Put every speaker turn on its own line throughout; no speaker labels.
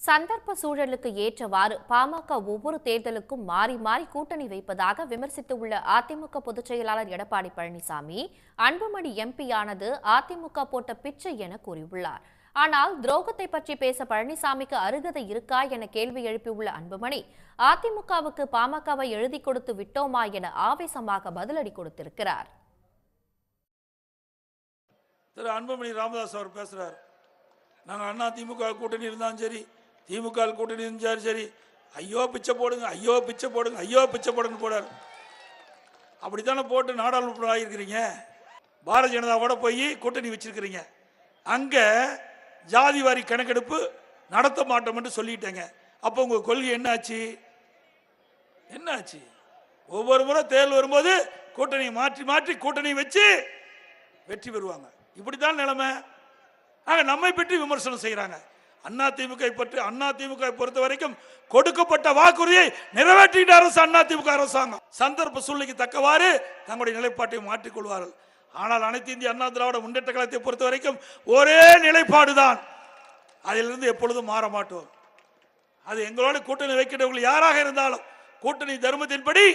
சந்தர்ப்ப சூழலுக்கு ஏற்றவாறு பாமக ஒவ்வொரு தேர்தலுக்கும் மாறி மாறி கூட்டணி வைப்பதாக விமர்சித்துள்ள அதிமுக பொதுச் செயலாளர் எடப்பாடி பழனிசாமி, அன்புமணி எம்பியானது அதிமுக போட்ட பிச்சை என கூறியுள்ளார். ஆனால் துரோகத்தை பற்றி பேச பழனிசாமிக்கு அருகதை இருக்கா என கேள்வி எழுப்பியுள்ள அன்புமணி, அதிமுகவுக்கு பாமகவை எழுதி கொடுத்து விட்டோமா என ஆவேசமாக பதிலடி கொடுத்திருக்கிறார்.
திரு அன்புமணி ராமதாஸ் அவர் பேசுறார். நாங்கள் அதிமுக கூட்டணி இருந்தாலும் சரி, திமுக கூட்டணி இருந்தாலும் சரி, ஐயோ பிச்சை போடுங்க, ஐயோ பிச்சை போடுங்க, ஐயோ பிச்சை போடுங்க போடார். அப்படித்தானே போட்டு நாடாளுமன்ற ஆகியிருக்கிறீங்க. பாரதிய ஜனதாவோட போய் கூட்டணி வச்சிருக்கிறீங்க. அங்க ஜாதி வாரி கணக்கெடுப்பு நடத்த மாட்டோம் என்று சொல்லிட்டேங்க. அப்போ உங்க கொள்கை என்னாச்சு? என்னாச்சு? ஒவ்வொரு முறை தேர்தல் வரும்போது கூட்டணி மாற்றி மாற்றி கூட்டணி வச்சு வெற்றி பெறுவாங்க. இப்படித்தான் நிலைமை. நம்மை பற்றி விமர்சனம் செய்யறாங்க. அதிமுக பொறுத்த வரைக்கும் கொடுக்கப்பட்ட வாக்குறுதியை நிறைவேற்றிட்ட அரசு அதிமுக அரசாங்கம். சந்தர்ப்ப சூழ்நிலைக்கு தக்கவாறு தங்களுடைய நிலைப்பாட்டை மாற்றிக் கொள்வார்கள். ஆனால் அனைத்து இந்திய அண்ணா திராவிட முன்னேற்ற கழகத்தை பொறுத்த வரைக்கும் ஒரே நிலைப்பாடுதான். அதிலிருந்து எப்பொழுதும் மாற மாட்டோம். அது எங்களோட கூட்டணி வைக்கிறவர்கள் யாராக இருந்தாலும் கூட்டணி தர்மத்தின்படி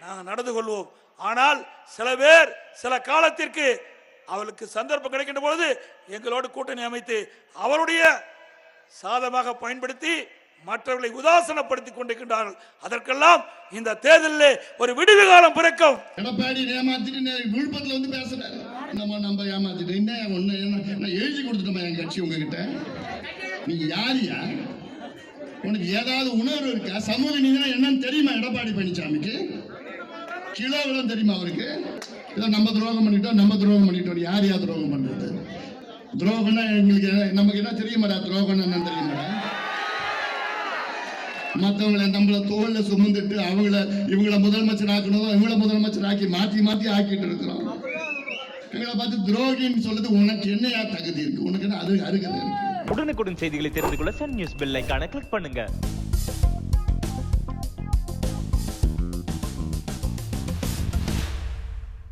நாங்கள் நடந்து கொள்வோம். ஆனால் சில பேர் சில காலத்திற்கு அவளுக்கு சந்தர்ப்பம் கிடைக்கின்ற பொழுது எங்களோடு கூட்டணி அமைத்து அவருடைய சாதமாக பயன்படுத்தி மற்றவர்களை உதாசனப்படுத்திக் கொண்டிருக்கின்றார்கள். அதற்கெல்லாம் இந்த தேர்தலில் ஒரு விடுவி காலம் பிறக்கும்.
எடப்பாடி ஏமாத்திட்டு விழுப்புரத்தில் வந்து பேசுறாரு. நம்ம ஏமாத்திட்டு என்ன எழுதி கொடுத்துட்டோமா என் கட்சி உங்ககிட்ட? நீங்க யாரியா? உனக்கு ஏதாவது உணர்வு இருக்கா? சமூக நீதினா என்னன்னு தெரியுமா எடப்பாடி பழனிசாமிக்கு? கிலோவெல்லாம் தெரியுமா அவருக்கு? இதை நம்ம துரோகம் பண்ணிட்டோம். யார் துரோகம் பண்றது? துரோகம்னா எங்களுக்கு நமக்கு என்ன தெரியுமாடா? துரோகம் என்னன்னு தெரியுமாடா? மற்றவங்களை நம்மள தோல்ல சுமந்துட்டு இவங்கள முதலமைச்சர் ஆக்கணும், இவங்கள முதலமைச்சர் ஆக்கி மாத்தி ஆக்கிட்டு இருக்கிறோம். எங்களை பார்த்து துரோகின்னு சொல்றது உனக்கு என்னையா தகுதி இருக்கு? உனக்கு என்ன அது அருகதை இருக்கு?
உடனுக்குடன் செய்திகளை தெரிந்து கொள்ள சன் நியூஸ் பெல் ஐகானை கிளிக் பண்ணுங்க.